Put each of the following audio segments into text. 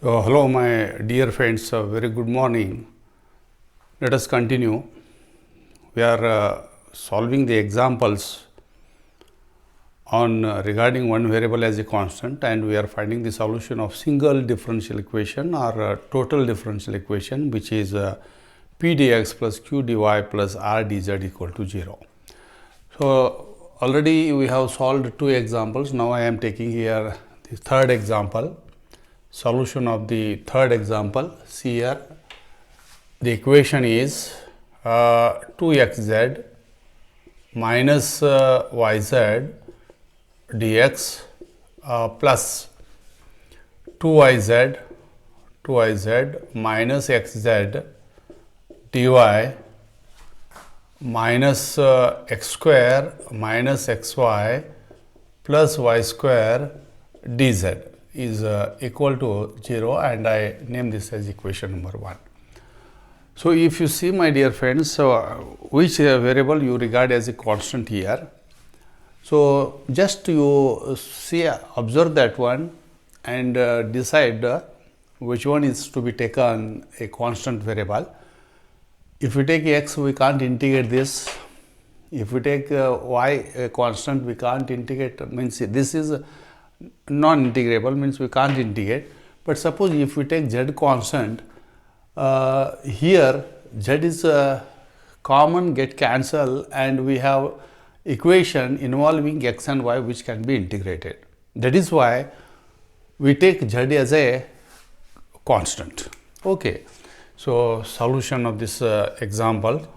Hello my dear friends, very good morning. Let us continue. We are solving the examples on regarding one variable as a constant, and we are finding the solution of single differential equation or total differential equation, which is p dx plus q dy plus r dz equal to 0. So, already we have solved two examples. Now, I am taking here the third example. Solution of the third example. See here, the equation is 2xz minus yz dx plus 2yz minus xz dy minus x square minus xy plus y square dz is equal to 0, and I name this as equation number 1. So, if you see my dear friends, which variable you regard as a constant here. So, just you see, observe that one and decide which one is to be taken a constant variable. If we take x, we can't integrate this. If we take y a constant, we can't integrate, means this is non-integrable, means we can't integrate. But suppose if we take z constant, here z is common, get cancel, and we have equation involving x and y which can be integrated. That is why we take z as a constant. Okay. So, solution of this example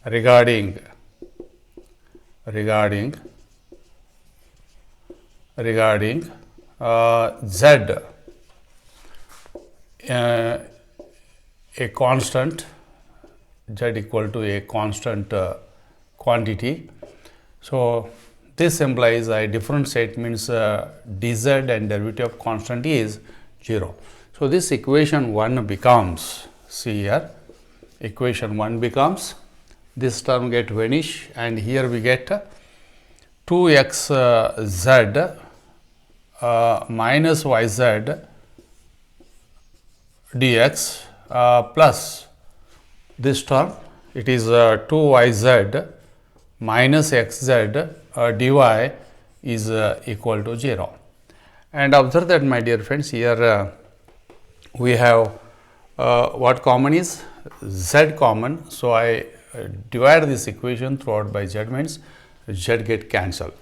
regarding z a constant, z equal to a constant quantity. So, this implies I differentiate, means dz and derivative of constant is 0. So, this equation 1 becomes, see here, equation 1 becomes, this term get vanish, and here we get 2xz minus yz dx plus this term, it is 2yz minus xz dy is equal to 0. And observe that my dear friends, here we have what common is z common. So, I divide this equation throughout by z, means z get cancelled.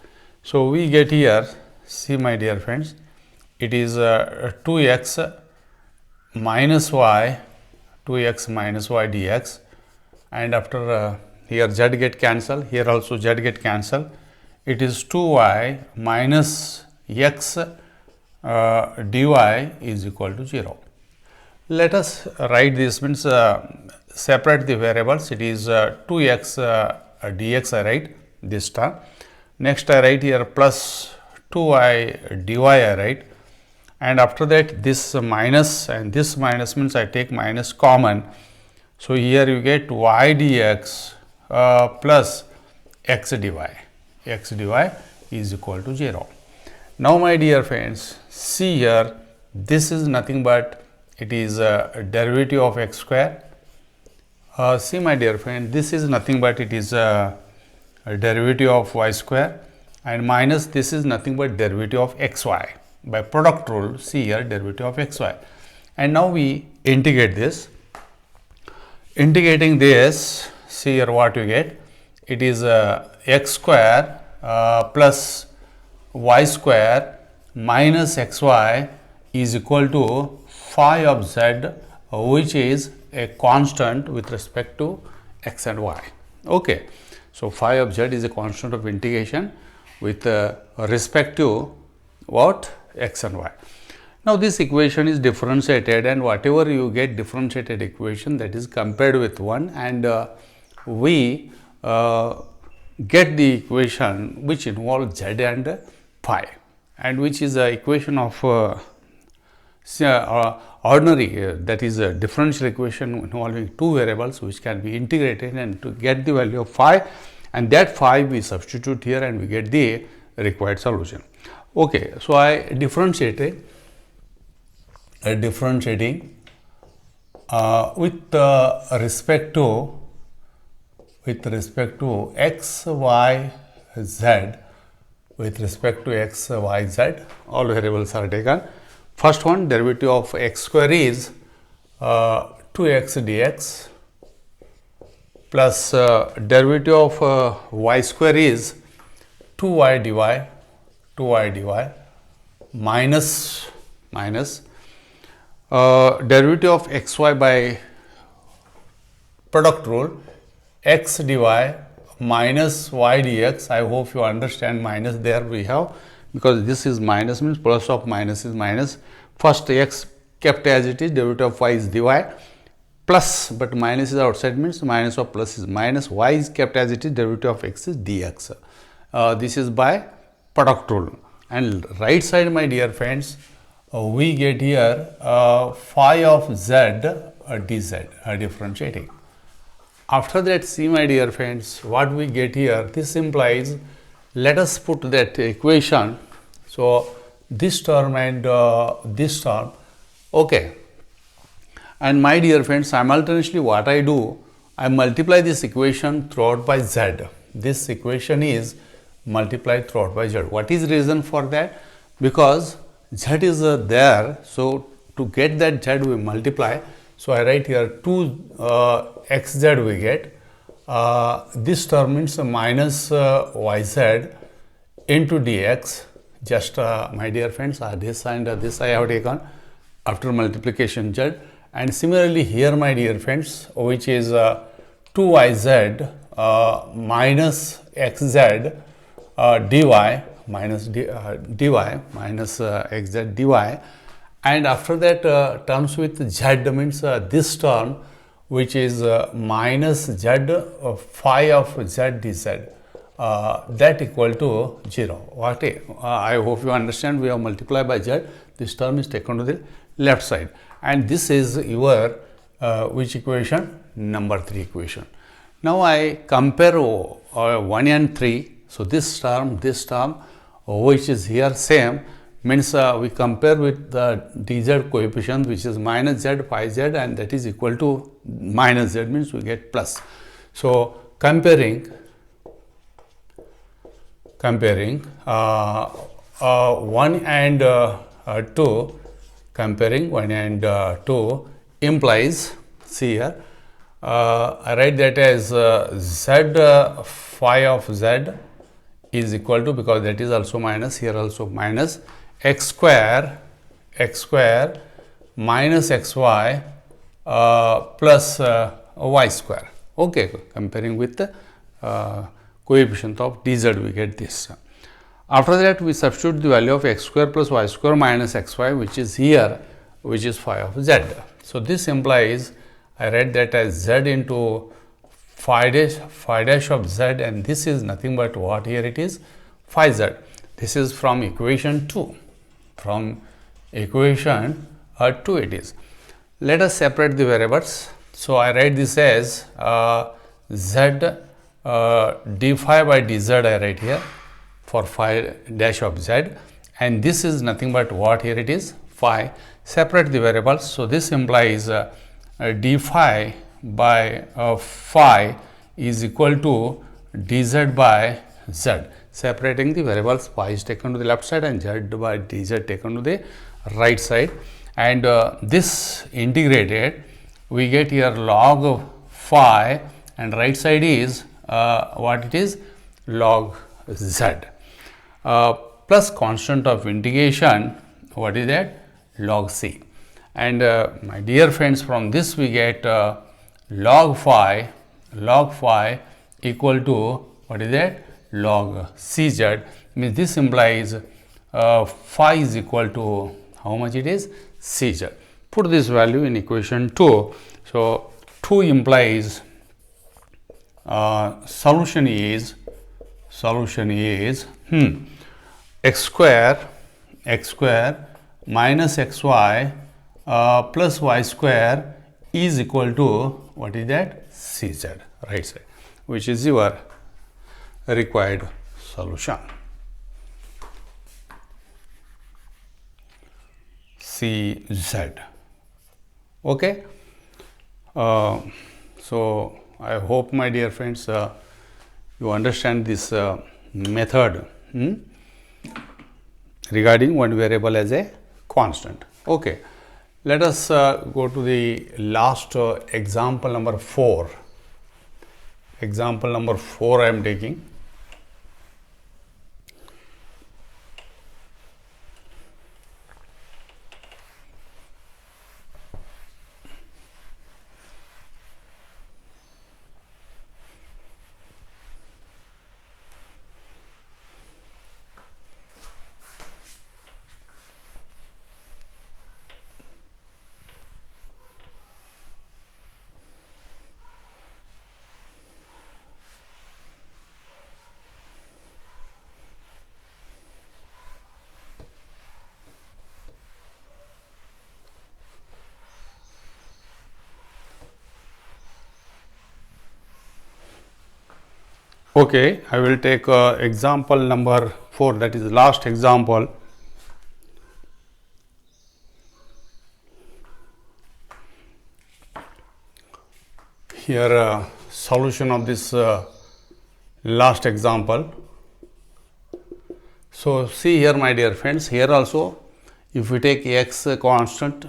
So, we get here, see my dear friends, it is 2x minus y dx, and after here z get cancelled, here also z get cancelled, it is 2y minus x dy is equal to 0. Let us write this, means separate the variables. It is 2x dx, I write this term. Next I write here plus 2y dy I write, and after that this minus, and this minus means I take minus common. So, here you get y dx plus x dy is equal to 0. Now, my dear friends, see here, this is nothing but it is a derivative of x square. See my dear friend, this is nothing but it is a derivative of y square, and minus this is nothing but derivative of xy. By product rule, see here, derivative of xy. And now we integrate this. Integrating this, see here what you get. It is x square plus y square minus xy is equal to phi of z, which is a constant with respect to x and y. Okay. So, phi of z is a constant of integration with respect to what? X and y. Now, this equation is differentiated, and whatever you get differentiated equation, that is compared with 1, and we get the equation which involves z and phi, and which is a equation of ordinary, that is a differential equation involving two variables which can be integrated, and to get the value of phi, and that phi we substitute here and we get the required solution. Okay, so I differentiated differentiating with respect to x, y, z. With respect to x, y, z, all variables are taken. First one, derivative of x square is 2x dx plus derivative of y square is 2y dy minus derivative of xy by product rule x dy minus y dx. I hope you understand minus there we have, because this is minus means plus of minus is minus. First x kept as it is, derivative of y is dy plus, but minus is outside means minus of plus is minus, y is kept as it is, derivative of x is dx. This is by product rule. And right side, my dear friends, we get here phi of z dz differentiating. After that, see my dear friends, what we get here, this implies, let us put that equation. So, this term and this term, okay. And my dear friends, simultaneously what I do, I multiply this equation throughout by z. This equation is multiplied throughout by z. What is reason for that? Because z is there, so to get that z we multiply. So, I write here 2 xz we get, this term means minus yz into dx, just my dear friends, this and this I have taken after multiplication z. And similarly here, my dear friends, which is 2yz minus xz dy minus dy minus xz dy, and after that terms with z means this term which is minus z phi of z dz, that equal to 0. What I hope you understand, we have multiplied by z, this term is taken to the left side, and this is your which equation? Number 3 equation. Now I compare 1 and 3. So this term which is here same, means we compare with the dz coefficient which is minus z phi z, and that is equal to minus z, means we get plus. So comparing 1 and 2, comparing 1 and 2 implies, see here, I write that as z phi of z is equal to, because that is also minus, here also minus, x square minus xy plus y square. Okay, comparing with the coefficient of dz we get this. After that we substitute the value of x square plus y square minus xy, which is here, which is phi of z. So this implies, I write that as z into phi dash of z, and this is nothing but what here it is, phi z. This is from equation 2. From equation 2 it is. Let us separate the variables. So I write this as z d phi by dz I write here for phi dash of z, and this is nothing but what here it is, phi. Separate the variables. So this implies d phi by phi is equal to dz by z. Separating the variables, phi is taken to the left side and z by dz taken to the right side, and this integrated we get here log of phi, and right side is what it is, log z, plus constant of integration, what is that, log c. And my dear friends, from this we get log phi equal to, what is that, log cz, means this implies phi is equal to how much it is, cz. Put this value in equation 2. So 2 implies solution is x square minus xy plus y square is equal to, what is that, cz, right side, which is your required solution. C Z. Okay. So I hope, my dear friends, you understand this method regarding one variable as a constant. Okay. Let us go to the last example number 4. Example number 4 I am taking. Okay, I will take example number 4, that is last example. Here solution of this last example. So see here, my dear friends, here also if we take x constant,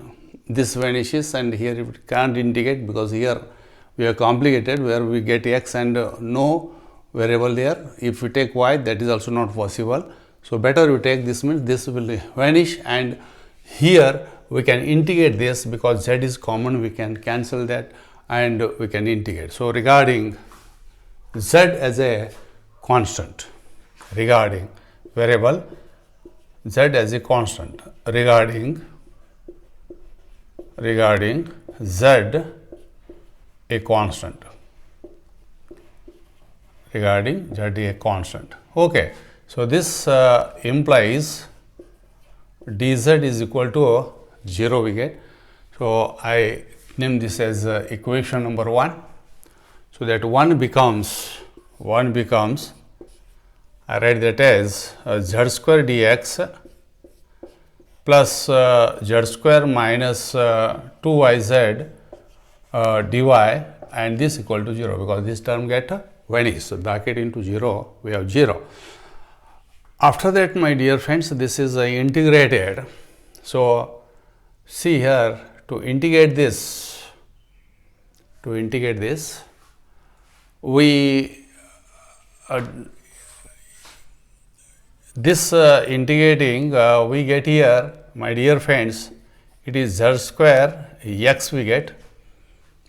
this vanishes, and here it can't integrate because here we are complicated where we get x and no variable there. If we take y, that is also not possible. So better we take this, means this will vanish, and here we can integrate this because z is common, we can cancel that and we can integrate. So regarding z as a constant, regarding variable z as a constant, regarding z a constant, regarding z a constant. Okay, so this implies dz is equal to 0 we get. So I name this as equation number 1. So that 1 becomes I write that as z square dx plus z square minus 2yz dy, and this equal to 0 because this term get vanished. So bracket into 0, we have 0. After that, my dear friends, this is integrated. So see here, to integrate this, we integrating we get here, my dear friends, it is z square x we get,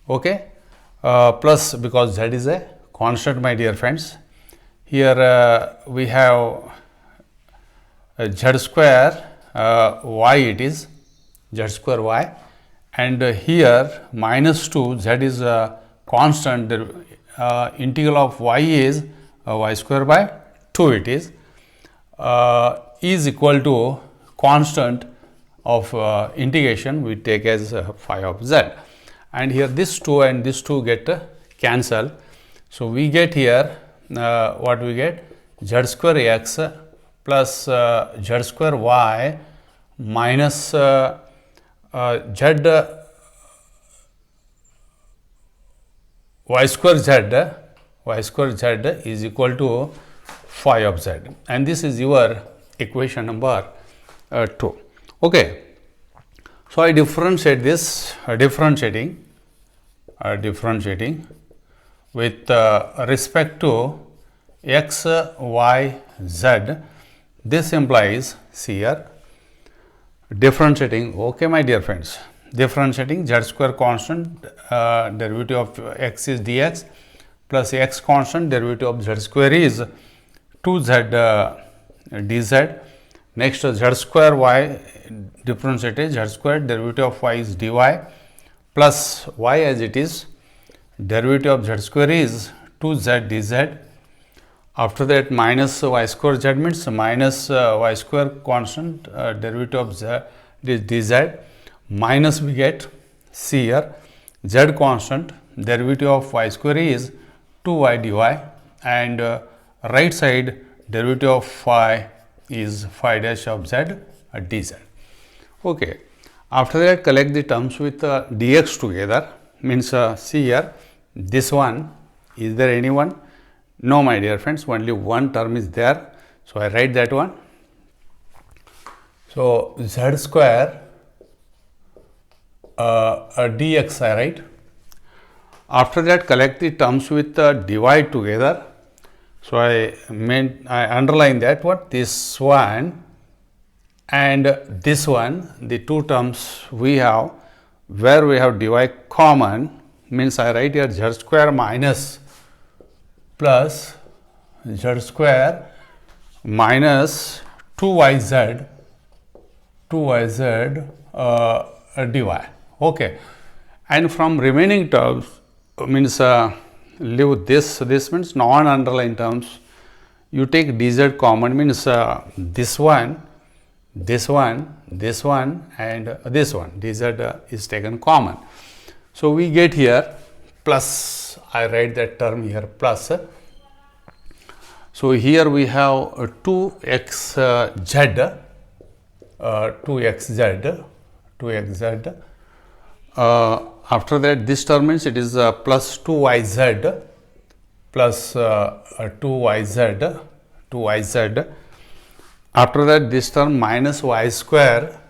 okay, plus because z is a constant, my dear friends. Here we have z square y, it is z square y, and here minus 2, z is a constant, integral of y is y square by 2 it is equal to constant of integration we take as phi of z, and here this 2 and this 2 get cancel. So we get here what we get, z square x plus z square y minus y square z is equal to phi of z, and this is your equation number 2. Okay. So I differentiate this, differentiating with respect to x, y, z. This implies, see here, differentiating, okay, my dear friends, differentiating z square constant, derivative of x is dx, plus x constant, derivative of z square is 2z dz. Next, z square y differentiated, z square derivative of y is dy, plus y as it is, derivative of z square is 2z dz. After that, minus y square z means minus y square constant, derivative of z dz, minus we get, see here, z constant, derivative of y square is 2y dy, and right side derivative of phi is phi dash of z dz. Okay. After that, collect the terms with dx together, means see here, this one, is there any one? No, my dear friends, only one term is there. So, I write that one. So, z square dx I write. After that, collect the terms with dy together. So, I underline that what, this one and this one, the two terms we have, where we have dy common, means I write here z square minus plus z square minus 2yz dy. Okay. And from remaining terms, means leave this means non underlined terms, you take dz common, means this one, this one, this one and this one, dz is taken common. So, we get here plus, I write that term here plus. So, here we have 2xz, 2xz. After that, this term means it is plus 2yz, plus 2yz. After that, this term minus y square,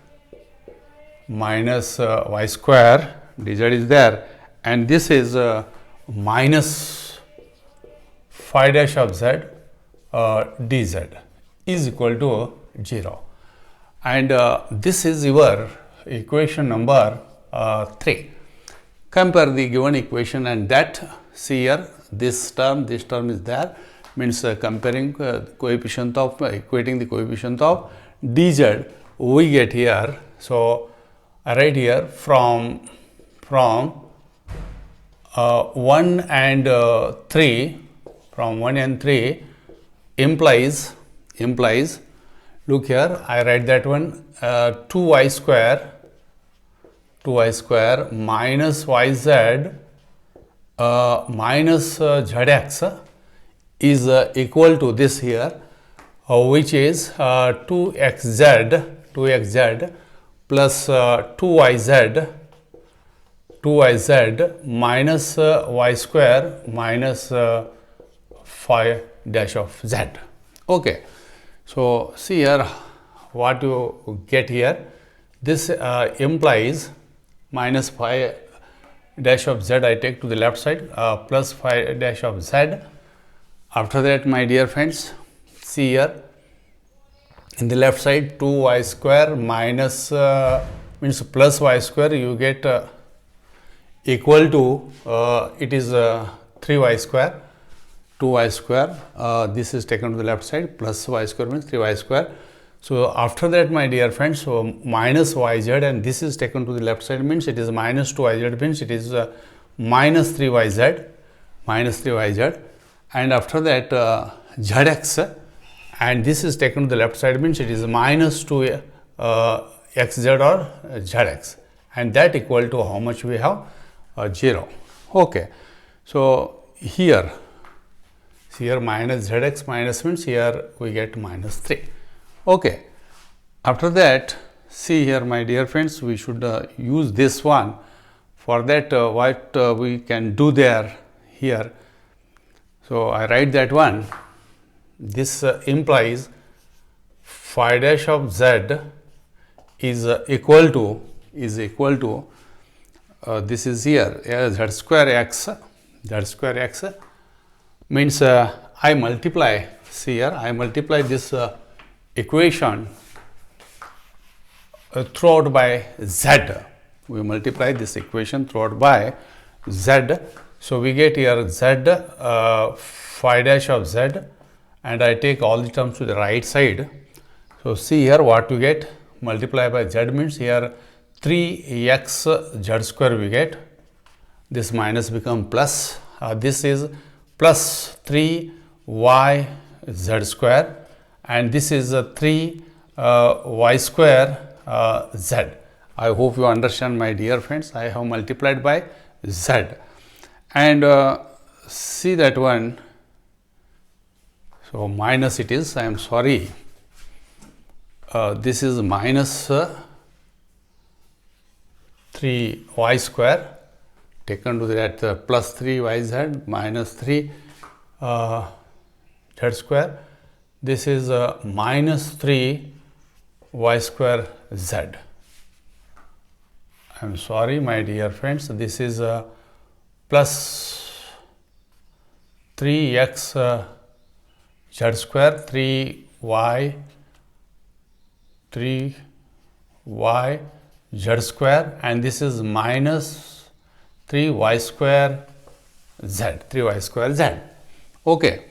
dz is there, and this is minus phi dash of z dz is equal to 0. And this is your equation number 3. Compare the given equation and that, see here, this term is there, means comparing coefficient of, equating the coefficient of dz, we get here. So, I write here from 1 and 3, from 1 and 3 implies, look here, I write that one 2y square minus yz minus zx is equal to this here, which is 2xz plus 2yz minus y square minus phi dash of z. Okay. So, see here what you get here, this implies minus phi dash of z I take to the left side, plus phi dash of z. After that, my dear friends, see here in the left side 2y square minus means plus y square, you get equal to it is 3y square, 2y square, this is taken to the left side, plus y square means 3y square. So, after that, my dear friends, so minus yz and this is taken to the left side, means it is minus 2yz, means it is minus 3yz, and after that zx, and this is taken to the left side, means it is minus 2 xz or zx, and that equal to how much we have, 0. Okay. So, here minus zx minus means here we get minus 3. Okay. After that, see here, my dear friends, we should use this one. For that, what we can do there here. So, I write that one. This implies phi dash of z is equal to this is here z square x means I multiply, see here, I multiply this equation throughout by z. We multiply this equation throughout by z. So, we get here z phi dash of z, and I take all the terms to the right side. So, see here what we get, multiply by z means here 3x z square we get, this minus become plus, this is plus 3y z square, and this is 3 y square z. I hope you understand, my dear friends. I have multiplied by z, and see that one. So, minus it is, I am sorry, this is minus 3y square taken to that plus 3yz minus 3 z square. This is minus 3y square z. I am sorry, my dear friends, this is plus 3x z square, 3y z square, and this is minus 3y square z. Okay.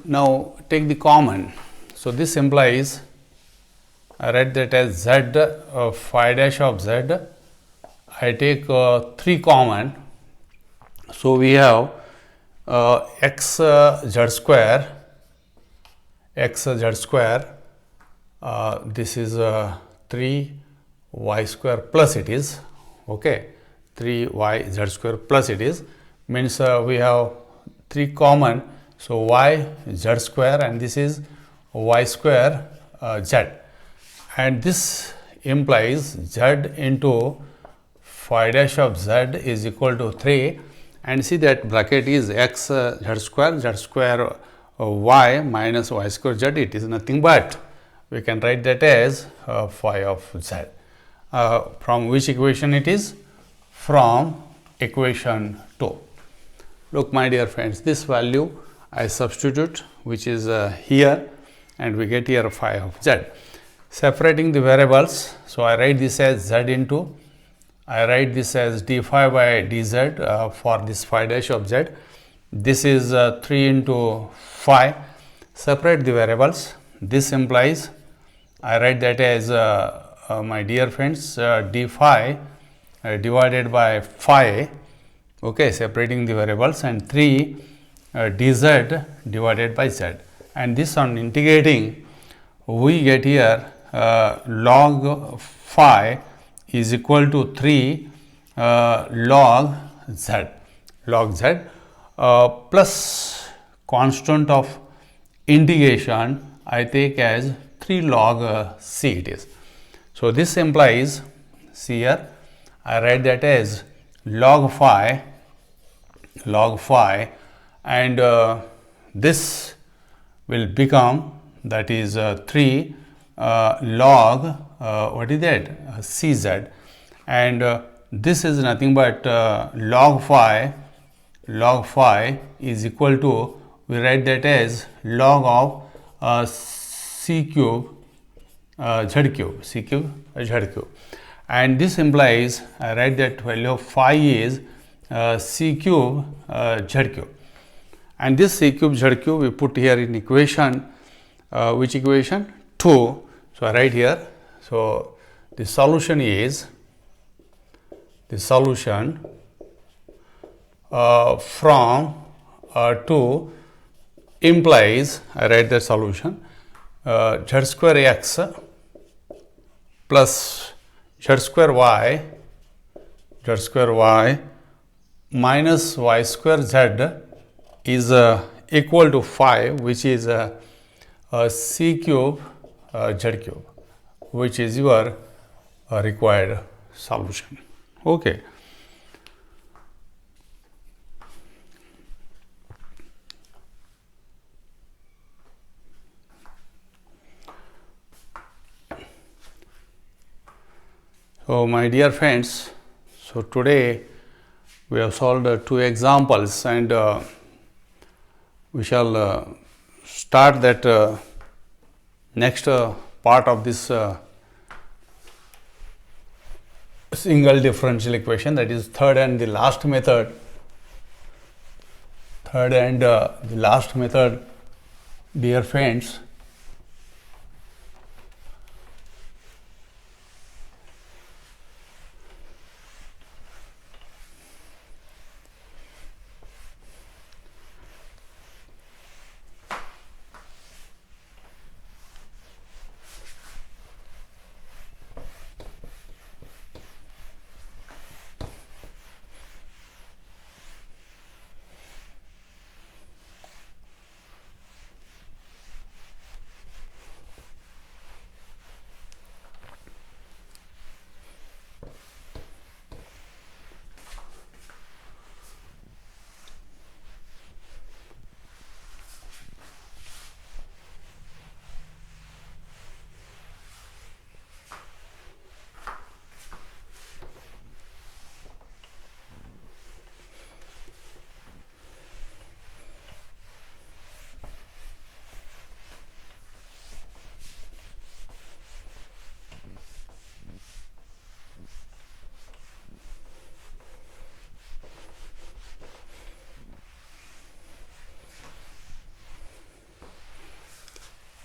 Now take the common. So this implies, I write that as z phi dash of z. I take 3 common. So we have x z square. This is 3y square plus it is, okay, 3y z square plus it is, means we have 3 common. So y z square, and this is y square z, and this implies z into phi dash of z is equal to 3, and see that bracket is x z square y minus y square z. It is nothing but, we can write that as phi of z. From which equation it is? From equation 2. Look, my dear friends, this value I substitute, which is here, and we get here phi of z. Separating the variables, so I write this as z into, I write this as d phi by dz for this phi dash of z. This is 3 into phi. Separate the variables. This implies, I write that as my dear friends, d phi divided by phi, okay, separating the variables, and 3 dz divided by z, and this on integrating we get here log phi is equal to 3 log z plus constant of integration I take as 3 log c it is. So this implies, see here, I write that as log phi, and this will become, that is 3 log what is that, cz, and this is nothing but log phi is equal to, we write that as log of c cube z cube, and this implies, I write that value of phi is c cube z cube, and this c cube z cube we put here in equation, which equation? 2. So I write here, so the solution is, from 2 implies, I write the solution, z square x plus z square y minus y square z is equal to phi, which is c cube z cube, which is your required solution. Okay. So my dear friends, so today we have solved 2 examples, and we shall start that next part of this single differential equation, that is third and the last method. Dear friends,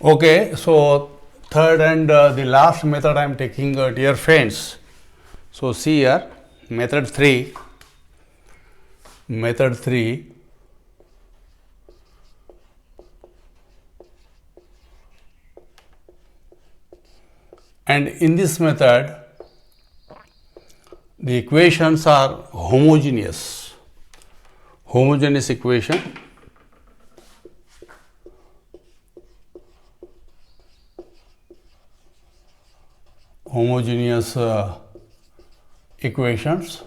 Okay, so third and the last method I am taking, dear friends. So see here, method 3. Method 3. And in this method, the equations are homogeneous. Homogeneous equation. Homogeneous equations.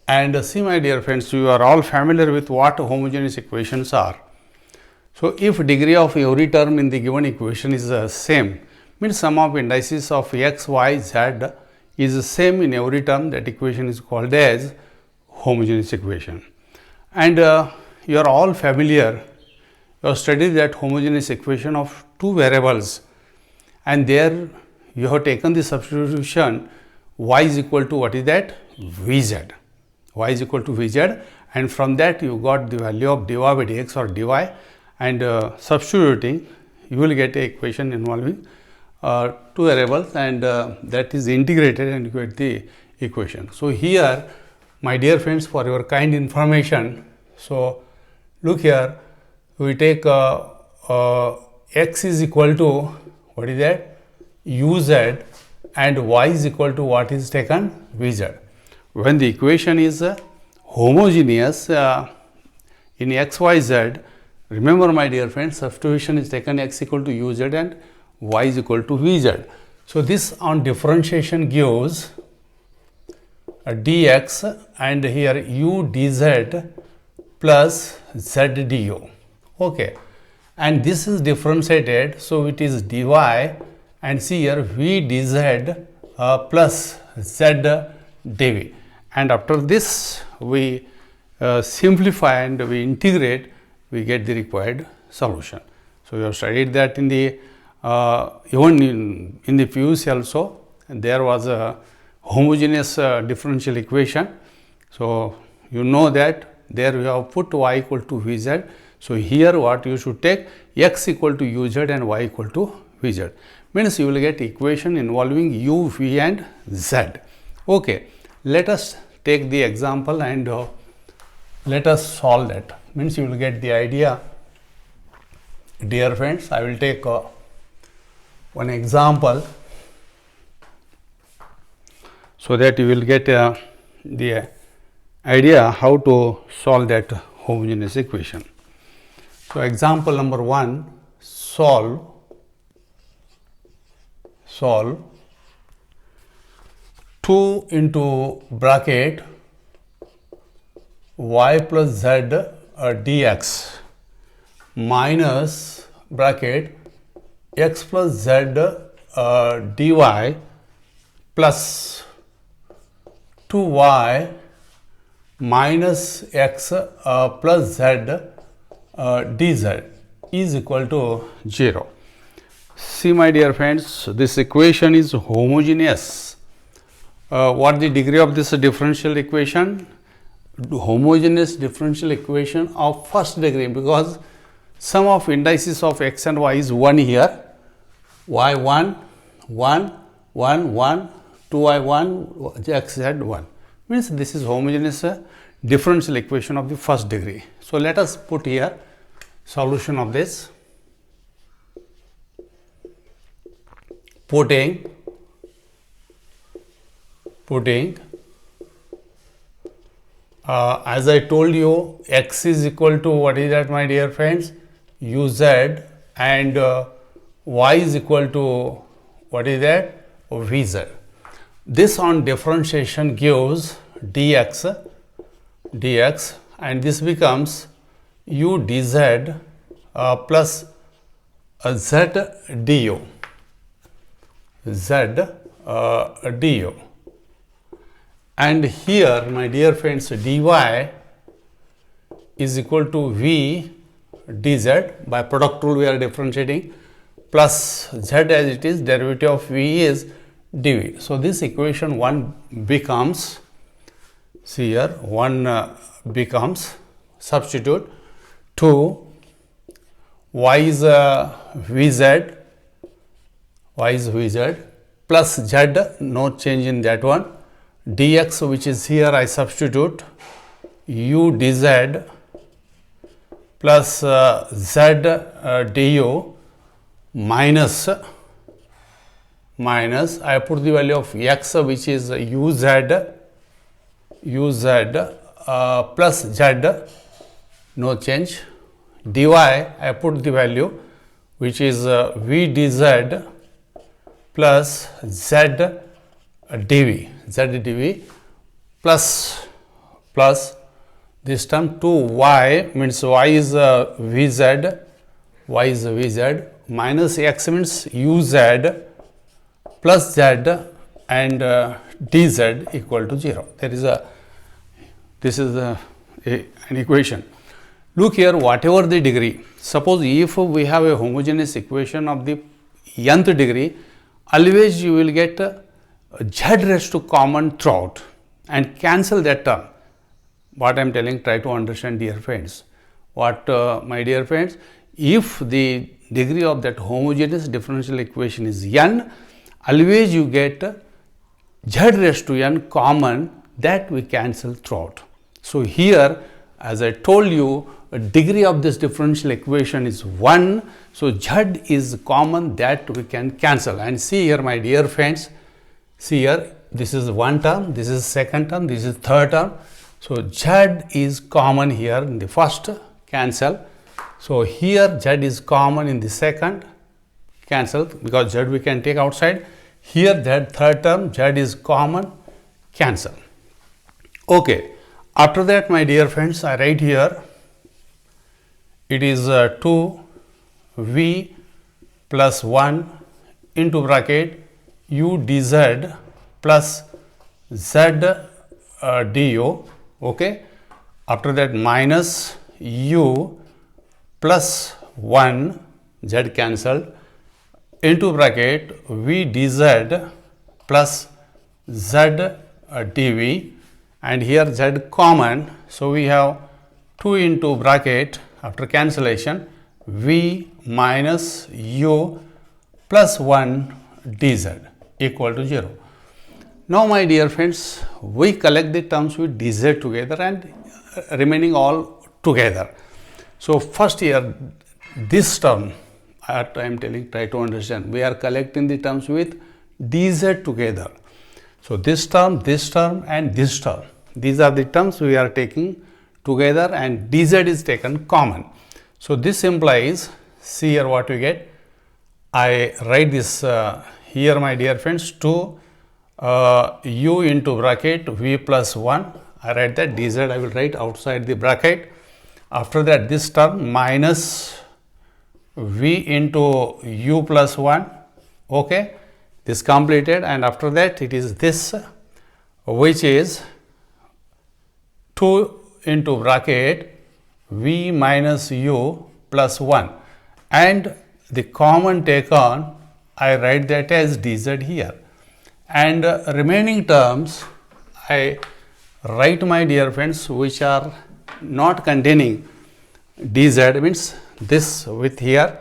And see, my dear friends, you are all familiar with what homogeneous equations are. So if degree of every term in the given equation is same, means sum of indices of x, y, z is same in every term, that equation is called as homogeneous equation. And you are all familiar, you have studied that homogeneous equation of two variables, and there you have taken the substitution y is equal to what is that? Vz. Y is equal to Vz, and from that you got the value of dy by dx or dy, and substituting you will get a equation involving two variables, and that is integrated and you get the equation. So here, my dear friends, for your kind information, so look here, we take x is equal to what is that? Uz, and y is equal to what is taken? Vz. When the equation is homogeneous in x, y, z, remember, my dear friends, substitution is taken x equal to uz and y is equal to vz. So this on differentiation gives dx, and here u dz plus z du. Okay, and this is differentiated, so it is dy, and see here v dz plus z dv. And after this we simplify and we integrate, we get the required solution. So we have studied that in the even in the PUC also, and there was a homogeneous differential equation. So you know that there we have put y equal to vz. So here what you should take, x equal to uz and y equal to vz, means you will get equation involving u, v and z. Okay, let us take the example and let us solve that, means you will get the idea. Dear friends, I will take one example so that you will get the idea how to solve that homogeneous equation. So example number 1, solve 2 into bracket y plus z dx minus bracket x plus z dy plus 2y minus x plus z dz is equal to 0. See, my dear friends, this equation is homogeneous. What the degree of this differential equation? Homogeneous differential equation of first degree, because sum of indices of x and y is 1 here, y 1, 1, 1, 1, 2y 1, x z 1, means this is homogeneous differential equation of the first degree. So let us put here solution of this. Putting as I told you, x is equal to what is that, my dear friends? uz, and y is equal to what is that? Vz. This on differentiation gives dx, and this becomes u dz plus z du. And here, my dear friends, dy is equal to v dz, by product rule we are differentiating, plus z as it is, derivative of v is dv. So this equation 1 becomes, see here, 1 becomes, substitute 2 y is vz, y is vz plus z, no change in that one, dx which is here I substitute u dz plus z du minus I put the value of x which is uz plus z, no change, dy I put the value which is v dz plus z dv plus this term 2y means y is vz, minus x means uz plus z and dz equal to 0. This is an equation. Look here, whatever the degree, suppose if we have a homogeneous equation of the nth degree, always you will get z raised to common throughout and cancel that term. What I am telling, try to understand, dear friends. What my dear friends, if the degree of that homogeneous differential equation is n, always you get z raised to n common, that we cancel throughout. So here, as I told you, degree of this differential equation is 1. So z is common, that we can cancel. And see here, my dear friends, see here, this is one term, this is second term, this is third term. So z is common here in the first, cancel. So here z is common in the second, cancel, because z we can take outside. Here that third term z is common, cancel. Okay. After that, my dear friends, I write here, it is 2v plus 1 into bracket u dz plus z du, okay. After that, minus u plus 1, z cancelled, into bracket v dz plus z dv, and here z common. So we have 2 into bracket, after cancellation, v minus u plus 1 dz equal to 0. Now my dear friends, we collect the terms with dz together and remaining all together. So first here, this term, I am telling, try to understand, we are collecting the terms with dz together. So this term and this term, these are the terms we are taking together and dz is taken common. So this implies, see here what we get, I write this here, my dear friends, 2 u into bracket v plus 1, I write that, dz I will write outside the bracket. After that, this term minus v into u plus 1, okay, this completed, and after that it is this, which is 2 into bracket v minus u plus 1, and the common taken, I write that as dz here, and remaining terms I write, my dear friends, which are not containing dz, means this with here,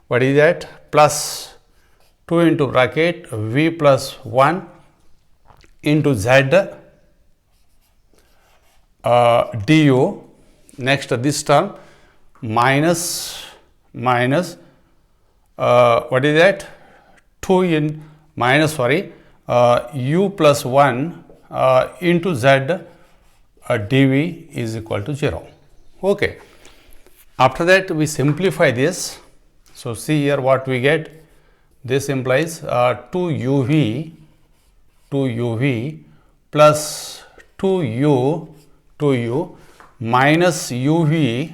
what is that, plus 2 into bracket v plus 1 into z du, next this term minus what is that, 2 in minus, sorry, u plus 1 into z dv is equal to 0. Okay. After that, we simplify this. So see here what we get. This implies 2uv plus 2u minus uv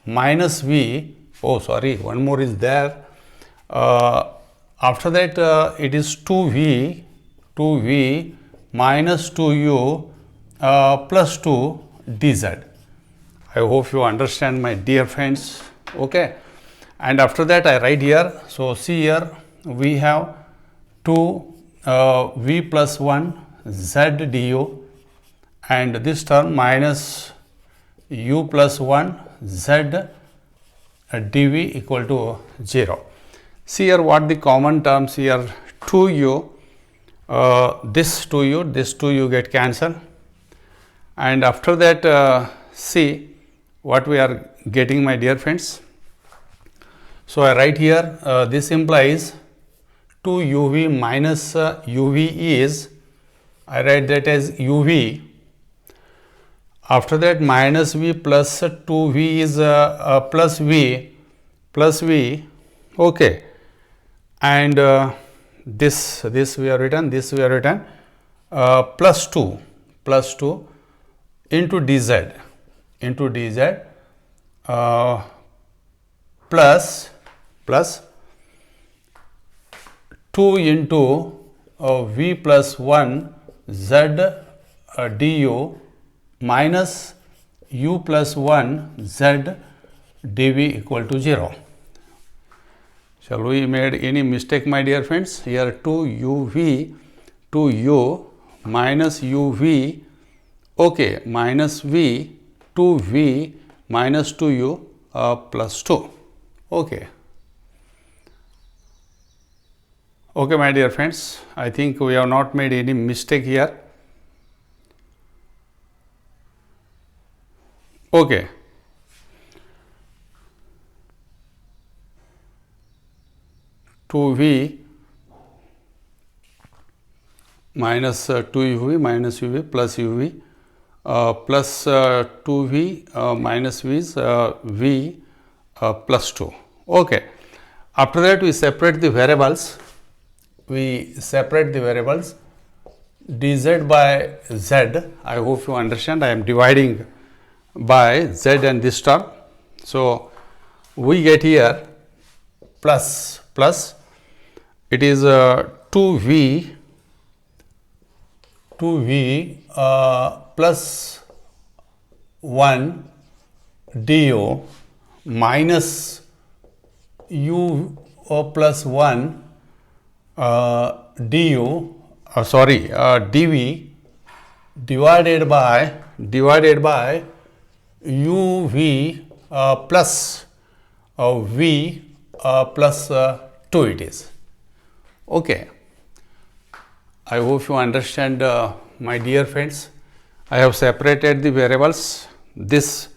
minus v. Oh, sorry, one more is there. After that, it is 2v minus 2u plus 2 dz. I hope you understand, my dear friends. Okay. And after that, I write here. So see here, we have 2 v plus 1 z du, and this term minus u plus 1 z dv equal to 0. See here what the common terms here, 2u, this 2u get cancelled, and after that see what we are getting, my dear friends. So, I write here this implies 2uv minus uv is, I write that as uv. After that minus v plus 2v is plus v, okay, and this we have written, plus 2 into dz plus 2 into v plus 1 z du minus u plus 1 z dv equal to 0. Shall we made any mistake, my dear friends? Here 2u minus uv, okay, minus v, 2v minus 2u plus 2, okay. Okay, my dear friends, I think we have not made any mistake here. Okay. V minus 2uv minus uv plus uv plus 2v minus v is v plus 2. Okay. After that we separate the variables. Dz by z. I hope you understand. I am dividing by z and this term. So, we get here plus it is 2v plus 1 du minus u plus 1 du dv divided by uv plus v plus 2 it is. Okay. I hope you understand, my dear friends. I have separated the variables. This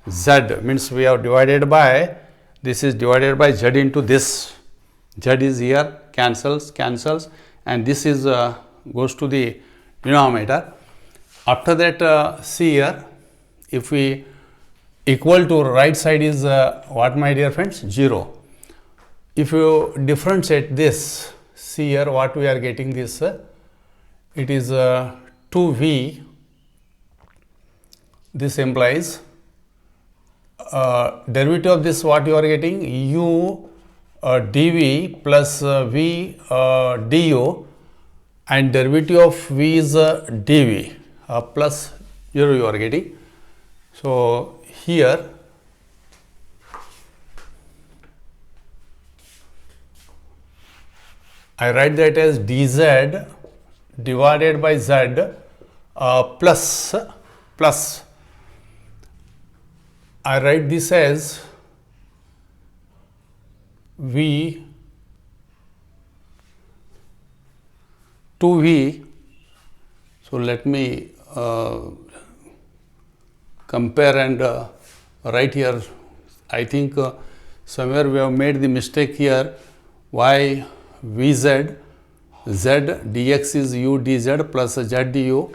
z means we have divided by, this is divided by z into this. Z is here, cancels, and this is goes to the denominator. After that, see here, if we equal to right side is what, my dear friends? 0. If you differentiate this, see here what we are getting this, it is 2v, this implies derivative of this, what you are getting, u dv plus v du, and derivative of v is dv plus 0 you are getting. So, here I write that as dz divided by z plus I write this as v 2v. So, let me compare and write here. I think somewhere we have made the mistake here. Why vz z dx is u dz plus z du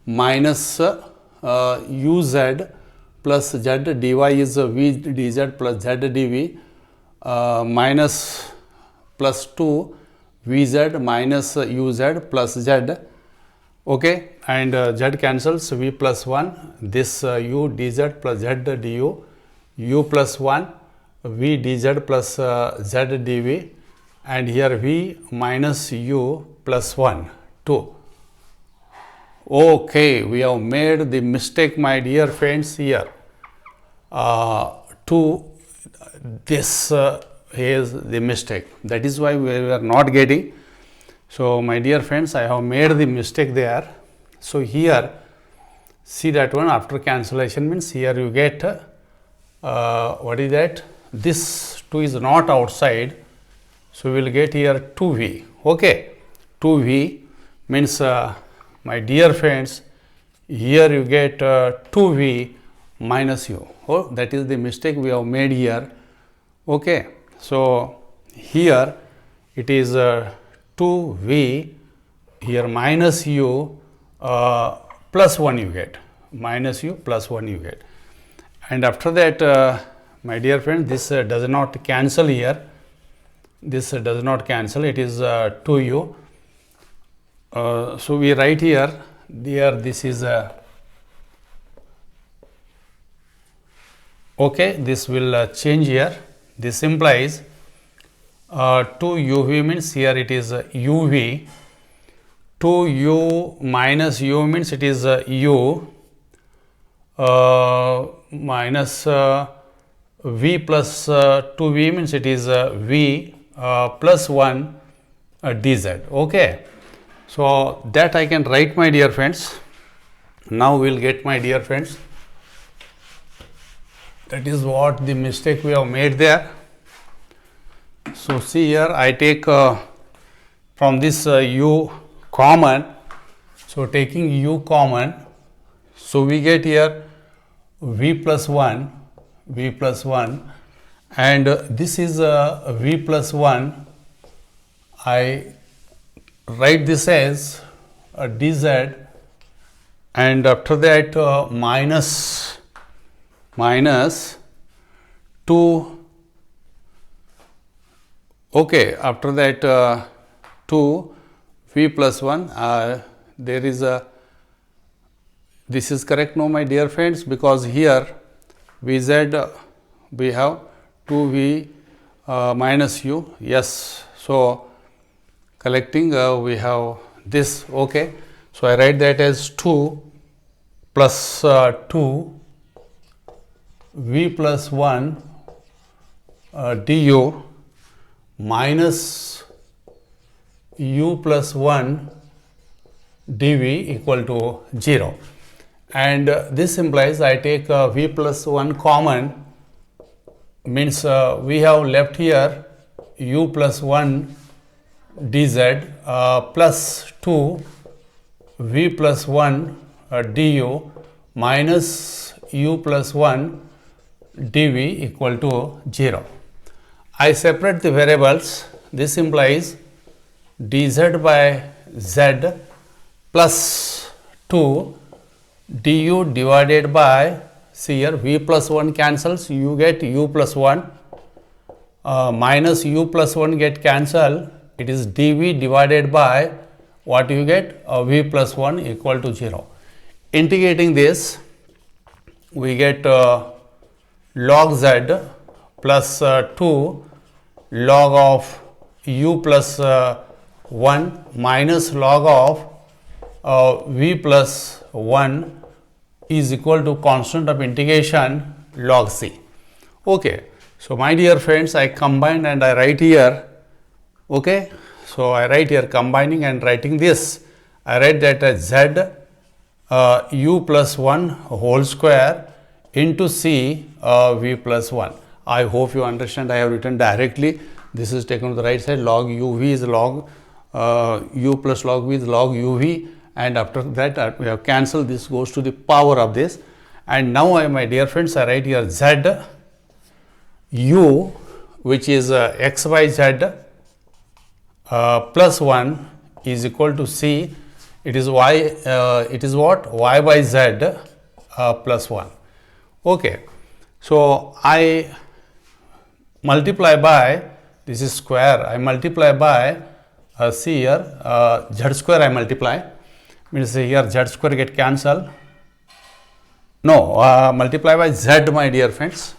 minus uz plus z dy is v dz plus z dv minus plus 2 vz minus uz plus z, okay, and z cancels, v plus 1, this u dz plus z du, u plus 1 v dz plus z dv, and here v minus u plus 1 2. Okay, we have made the mistake, my dear friends, here to this is the mistake, that is why we are not getting. So, my dear friends, I have made the mistake there. So, here see that one, after cancellation means here you get what is that, this 2 is not outside, so we will get here 2v. Okay, 2v means my dear friends, here you get 2v minus u. Oh, that is the mistake we have made here. Okay, so here it is 2v, here minus u plus 1 you get, minus u plus 1 you get, and after that my dear friend, this does not cancel here, this does not cancel, it is 2u. So we write here, this is okay, this will change here. This implies 2uv means here it is uv, 2u minus u means it is u minus v plus 2v means it is v plus 1 dz. Okay, so that I can write, my dear friends. Now we will get, my dear friends, that is what the mistake we have made there. So see here, I take from this u common, so taking u common, so we get here v plus 1, and this is v plus 1. I write this as dz, and after that minus 2, okay, after that 2 v plus 1, there is a, this is correct now, my dear friends, because here vz we have 2v minus u, yes, so collecting we have this. Okay, so I write that as 2 plus 2 v plus 1 du minus u plus 1 dv equal to 0, and this implies I take v plus 1 common, means we have left here u plus 1 dz plus 2 v plus 1 du minus u plus 1 dv equal to 0. I separate the variables. This implies dz by z plus 2 du divided by, see here, v plus 1 cancels, you get u plus 1 minus u plus 1 get cancelled, it is dv divided by what you get, v plus 1 equal to 0. Integrating this, we get log z plus 2 log of u plus 1 minus log of v plus 1 is equal to constant of integration log c. Okay, so my dear friends, I combine and I write here. Okay, so I write here combining and writing this. I write that as z u plus 1 whole square into c v plus 1. I hope you understand. I have written directly. This is taken to the right side. Log uv is log u plus log v is log uv, and after that we have cancelled. This goes to the power of this, and now my dear friends, I write here z u, which is x by z plus 1 is equal to c. It is y. It is what? Y by z plus 1. Okay, so I multiply by, this is square, I multiply by see here z square I multiply, means here z square get cancelled. No, multiply by z, my dear friends,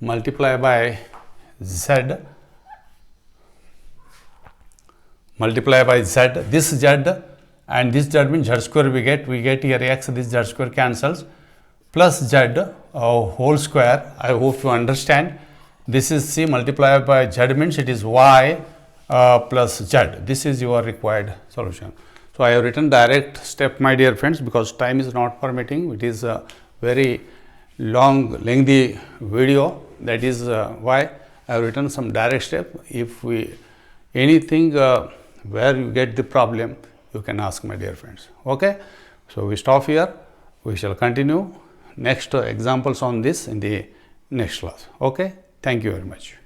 multiply by z, multiply by z, this z and this z means z square we get here x, this z square cancels, plus z whole square. I hope you understand. This is c multiplied by z means it is y plus z. This is your required solution. So I have written direct step, my dear friends, because time is not permitting. It is a very long lengthy video. That is why I have written some direct step. If we anything where you get the problem, you can ask, my dear friends. Okay, so we stop here. We shall continue next examples on this in the next class. Okay, thank you very much.